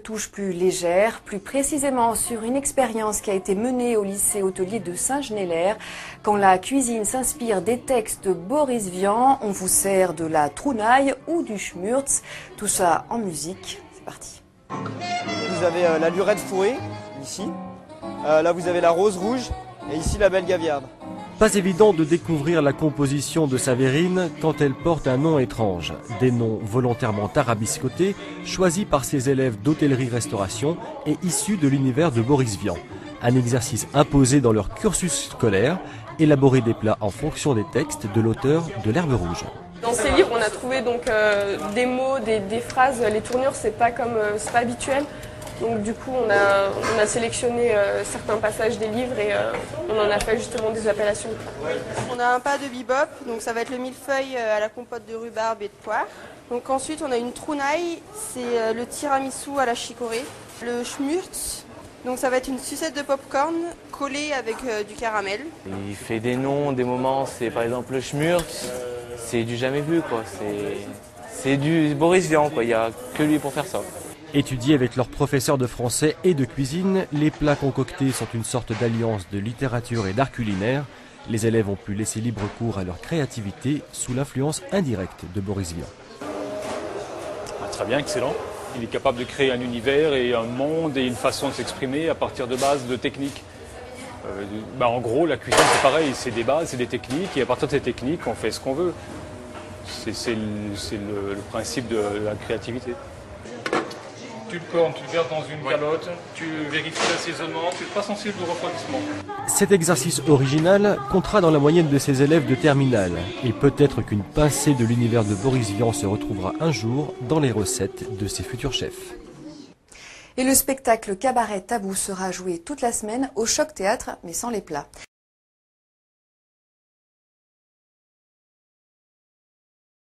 touche plus légère, plus précisément sur une expérience qui a été menée au lycée hôtelier de Saint-Genélaire. Quand la cuisine s'inspire des textes de Boris Vian, on vous sert de la trounaille ou du schmürz. Tout ça en musique. C'est parti. Vous avez la lurette fourrée, ici. Là, vous avez la rose rouge et ici la belle gaviarde. Pas évident de découvrir la composition de Saverine quand elle porte un nom étrange. Des noms volontairement tarabiscotés, choisis par ses élèves d'hôtellerie-restauration et issus de l'univers de Boris Vian. Un exercice imposé dans leur cursus scolaire, élaborer des plats en fonction des textes de l'auteur de l'Herbe rouge. Dans ces livres, on a trouvé donc des mots, des phrases, les tournures, c'est pas habituel. Donc du coup, on a sélectionné certains passages des livres et on en a fait justement des appellations. On a un pas de bebop, donc ça va être le millefeuille à la compote de rhubarbe et de poire. Donc ensuite, on a une trounaille, c'est le tiramisu à la chicorée. Le schmürz, donc ça va être une sucette de popcorn collée avec du caramel. Il fait des noms, des moments, c'est par exemple le schmürz, c'est du jamais vu quoi. C'est du Boris Vian quoi, il n'y a que lui pour faire ça. Étudiés avec leurs professeurs de français et de cuisine, les plats concoctés sont une sorte d'alliance de littérature et d'art culinaire. Les élèves ont pu laisser libre cours à leur créativité sous l'influence indirecte de Boris Vian. Très bien, excellent. Il est capable de créer un univers et un monde et une façon de s'exprimer à partir de bases de techniques. En gros, la cuisine c'est pareil, c'est des bases, c'est des techniques et à partir de ces techniques, on fait ce qu'on veut. C'est le principe de la créativité. Tu le cornes, tu le verses dans une calotte, tu vérifies l'assaisonnement, tu n'es pas sensible au refroidissement. Cet exercice original comptera dans la moyenne de ses élèves de terminale. Et peut-être qu'une pincée de l'univers de Boris Vian se retrouvera un jour dans les recettes de ses futurs chefs. Et le spectacle Cabaret Tabou sera joué toute la semaine au Choc Théâtre, mais sans les plats.